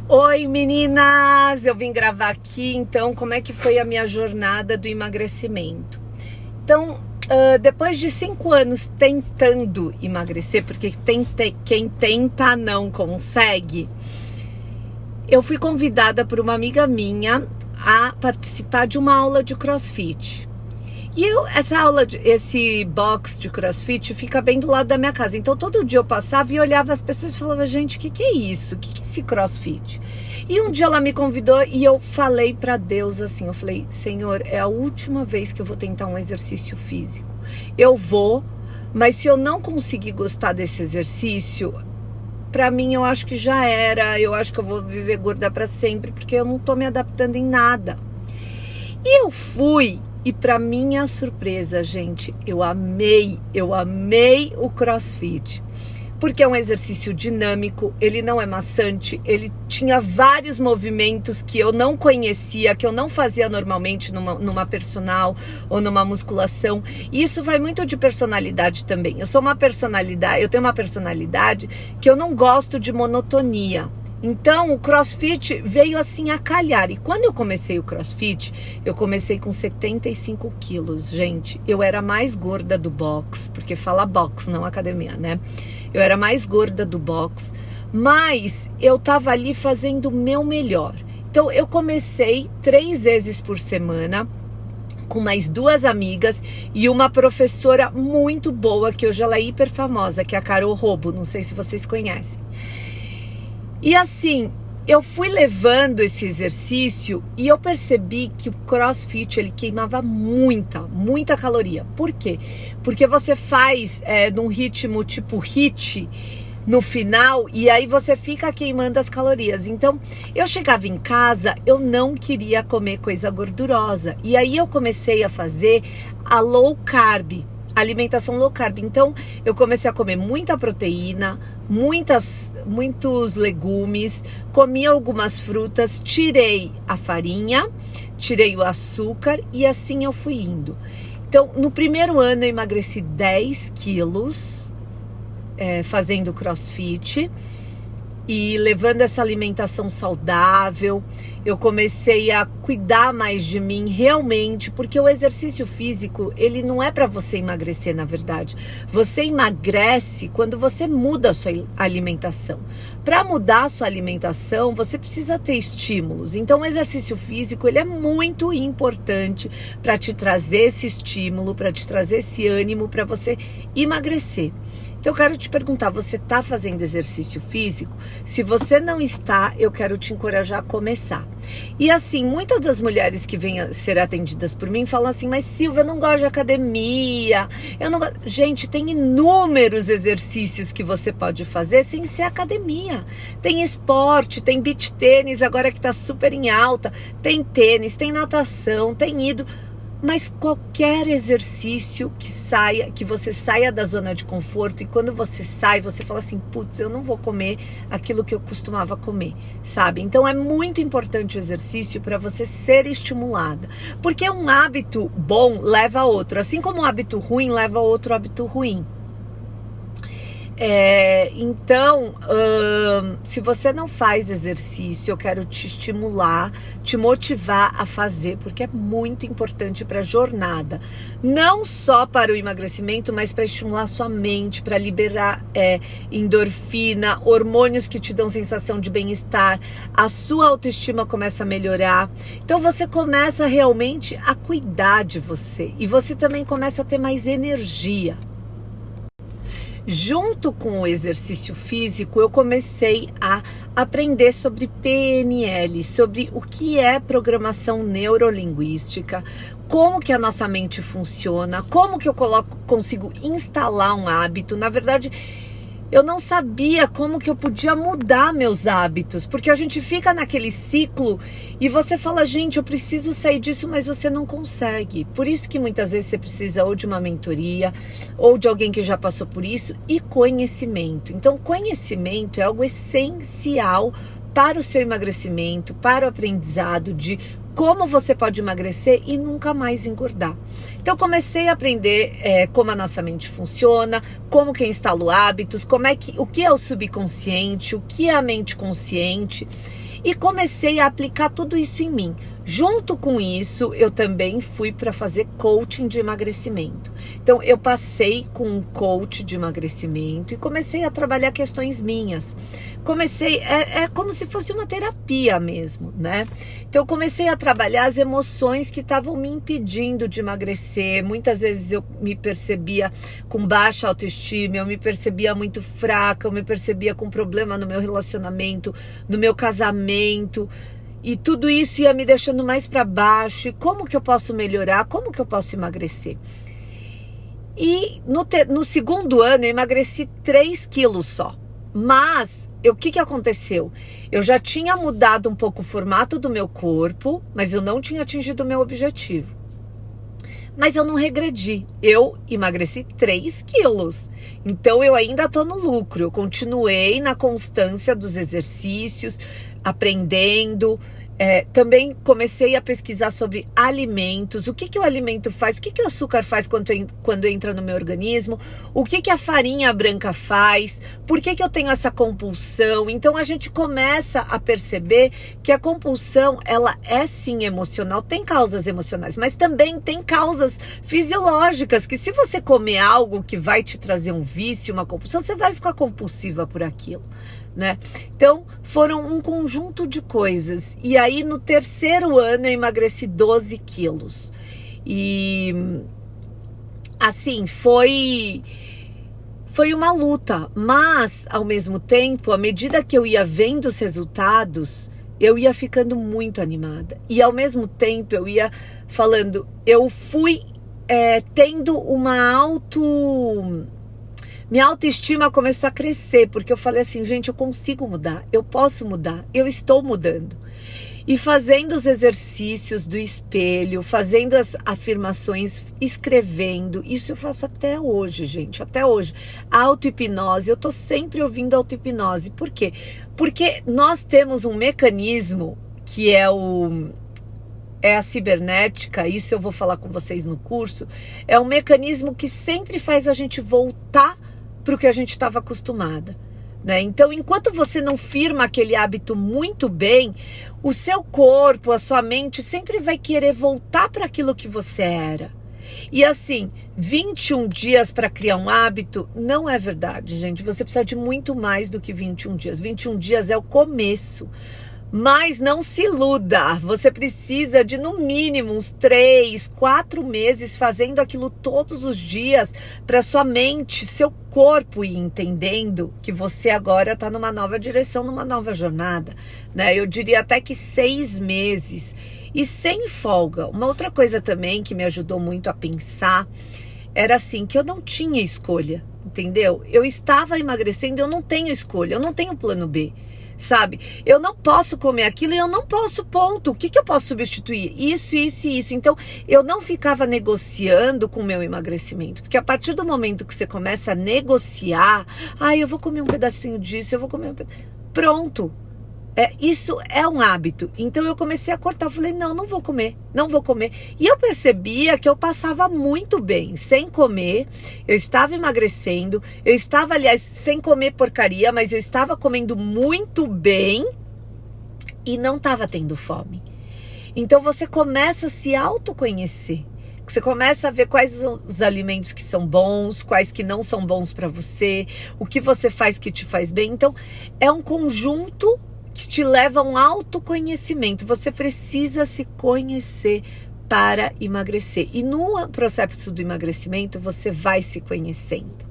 Oi meninas, eu vim gravar aqui então como é que foi a minha jornada do emagrecimento. Então, depois de 5 anos tentando emagrecer, porque quem tenta não consegue, eu fui convidada por uma amiga minha a participar de uma aula de CrossFit. E esse box de CrossFit fica bem do lado da minha casa. Então todo dia eu passava e olhava as pessoas e falava, gente, o que é isso? O que é esse CrossFit? E um dia ela me convidou e eu falei para Deus assim, eu falei, Senhor, é a última vez que eu vou tentar um exercício físico. Eu vou, mas se eu não conseguir gostar desse exercício, para mim eu acho que já era, eu acho que eu vou viver gorda para sempre, porque eu não tô me adaptando em nada. E eu fui. E para minha surpresa, gente, eu amei o CrossFit. Porque é um exercício dinâmico, ele não é maçante, ele tinha vários movimentos que eu não conhecia, que eu não fazia normalmente numa personal ou numa musculação. E isso vai muito de personalidade também. Eu tenho uma personalidade que eu não gosto de monotonia. Então, o CrossFit veio assim a calhar. E quando eu comecei o CrossFit, eu comecei com 75 quilos. Gente, eu era mais gorda do box, porque fala box, não academia, né? Eu era mais gorda do box, mas eu tava ali fazendo o meu melhor. Então, eu comecei 3 vezes por semana, com mais 2 amigas e uma professora muito boa, que hoje ela é hiper famosa, que é a Carol Robo, não sei se vocês conhecem. E assim, eu fui levando esse exercício e eu percebi que o CrossFit, ele queimava muita caloria. Por quê? Porque você faz num ritmo tipo HIIT no final e aí você fica queimando as calorias. Então, eu chegava em casa, eu não queria comer coisa gordurosa. E aí eu comecei a fazer a low carb. Alimentação low carb. Então, eu comecei a comer muita proteína, muitos legumes, comi algumas frutas, tirei a farinha, tirei o açúcar e assim eu fui indo. Então, no primeiro ano eu emagreci 10 quilos fazendo CrossFit e levando essa alimentação saudável. Eu comecei a cuidar mais de mim realmente, porque o exercício físico, ele não é para você emagrecer, na verdade. Você emagrece quando você muda a sua alimentação. Para mudar a sua alimentação, você precisa ter estímulos. Então, o exercício físico, ele é muito importante para te trazer esse estímulo, para te trazer esse ânimo, para você emagrecer. Então, eu quero te perguntar, você está fazendo exercício físico? Se você não está, eu quero te encorajar a começar. E assim, muitas das mulheres que vêm a ser atendidas por mim falam assim, mas Silvia, eu não gosto de academia, eu não gosto... Gente, tem inúmeros exercícios que você pode fazer sem ser academia. Tem esporte, tem beach tênis, agora que está super em alta, tem tênis, tem natação, tem ido... Mas qualquer exercício que você saia da zona de conforto e quando você sai, você fala assim, putz, eu não vou comer aquilo que eu costumava comer, sabe? Então é muito importante o exercício para você ser estimulada, porque um hábito bom leva a outro, assim como um hábito ruim leva a outro hábito ruim. Então, se você não faz exercício, eu quero te estimular, te motivar a fazer, porque é muito importante para a jornada, não só para o emagrecimento, mas para estimular sua mente, para liberar endorfina, hormônios que te dão sensação de bem-estar, a sua autoestima começa a melhorar, então você começa realmente a cuidar de você e você também começa a ter mais energia. Junto com o exercício físico, eu comecei a aprender sobre PNL, sobre o que é programação neurolinguística, como que a nossa mente funciona, como que eu consigo instalar um hábito. Na verdade, eu não sabia como que eu podia mudar meus hábitos, porque a gente fica naquele ciclo e você fala, gente, eu preciso sair disso, mas você não consegue. Por isso que muitas vezes você precisa ou de uma mentoria, ou de alguém que já passou por isso, e conhecimento. Então, conhecimento é algo essencial para o seu emagrecimento, para o aprendizado de como você pode emagrecer e nunca mais engordar. Então, comecei a aprender como a nossa mente funciona, como que eu instalo hábitos, o que é o subconsciente, o que é a mente consciente. E comecei a aplicar tudo isso em mim. Junto com isso, eu também fui para fazer coaching de emagrecimento. Então, eu passei com um coach de emagrecimento e comecei a trabalhar questões minhas. É como se fosse uma terapia mesmo, né? Então, eu comecei a trabalhar as emoções que estavam me impedindo de emagrecer. Muitas vezes eu me percebia com baixa autoestima, eu me percebia muito fraca, eu me percebia com problema no meu relacionamento, no meu casamento. E tudo isso ia me deixando mais para baixo. E como que eu posso melhorar? Como que eu posso emagrecer? E no segundo ano eu emagreci 3 quilos só. Mas o que aconteceu? Eu já tinha mudado um pouco o formato do meu corpo, mas eu não tinha atingido o meu objetivo. Mas eu não regredi. Eu emagreci 3 quilos. Então eu ainda estou no lucro. Eu continuei na constância dos exercícios, aprendendo. Também comecei a pesquisar sobre alimentos, o que o alimento faz, o que o açúcar faz quando entra no meu organismo, o que a farinha branca faz, por que eu tenho essa compulsão. Então a gente começa a perceber que a compulsão, ela é sim emocional, tem causas emocionais, mas também tem causas fisiológicas, que se você comer algo que vai te trazer um vício, uma compulsão, você vai ficar compulsiva por aquilo, né? Então foram um conjunto de coisas. E aí no terceiro ano eu emagreci 12 quilos. E assim, foi uma luta, mas ao mesmo tempo, à medida que eu ia vendo os resultados, eu ia ficando muito animada. E ao mesmo tempo eu ia falando, eu fui tendo minha autoestima começou a crescer, porque eu falei assim, gente, eu consigo mudar, eu posso mudar, eu estou mudando. E fazendo os exercícios do espelho, fazendo as afirmações, escrevendo, isso eu faço até hoje, gente, até hoje. A auto-hipnose, eu tô sempre ouvindo auto-hipnose. Por quê? Porque nós temos um mecanismo que é a cibernética, isso eu vou falar com vocês no curso, é um mecanismo que sempre faz a gente voltar para o que a gente estava acostumada, né? Então, enquanto você não firma aquele hábito muito bem, o seu corpo, a sua mente sempre vai querer voltar para aquilo que você era. E assim, 21 dias para criar um hábito não é verdade, gente. Você precisa de muito mais do que 21 dias. 21 dias é o começo. Mas não se iluda, você precisa de no mínimo uns 3, 4 meses fazendo aquilo todos os dias para sua mente, seu corpo ir entendendo que você agora está numa nova direção, numa nova jornada, né? Eu diria até que 6 meses e sem folga. Uma outra coisa também que me ajudou muito a pensar era assim, que eu não tinha escolha, entendeu? Eu estava emagrecendo, eu não tenho escolha, eu não tenho plano B. Sabe, eu não posso comer aquilo e eu não posso, ponto. O que eu posso substituir? Isso, isso e isso. Então, eu não ficava negociando com o meu emagrecimento, porque a partir do momento que você começa a negociar, eu vou comer um pedacinho disso, eu vou comer um pedacinho. Pronto. Isso é um hábito. Então eu comecei a cortar, eu falei, não vou comer. E eu percebia que eu passava muito bem sem comer, eu estava emagrecendo, eu estava, aliás, sem comer porcaria, mas eu estava comendo muito bem e não estava tendo fome. Então você começa a se autoconhecer. Você começa a ver quais são os alimentos que são bons, quais que não são bons para você, o que você faz que te faz bem. Então é um conjunto que te leva a um autoconhecimento. Você precisa se conhecer para emagrecer. E no processo do emagrecimento, você vai se conhecendo.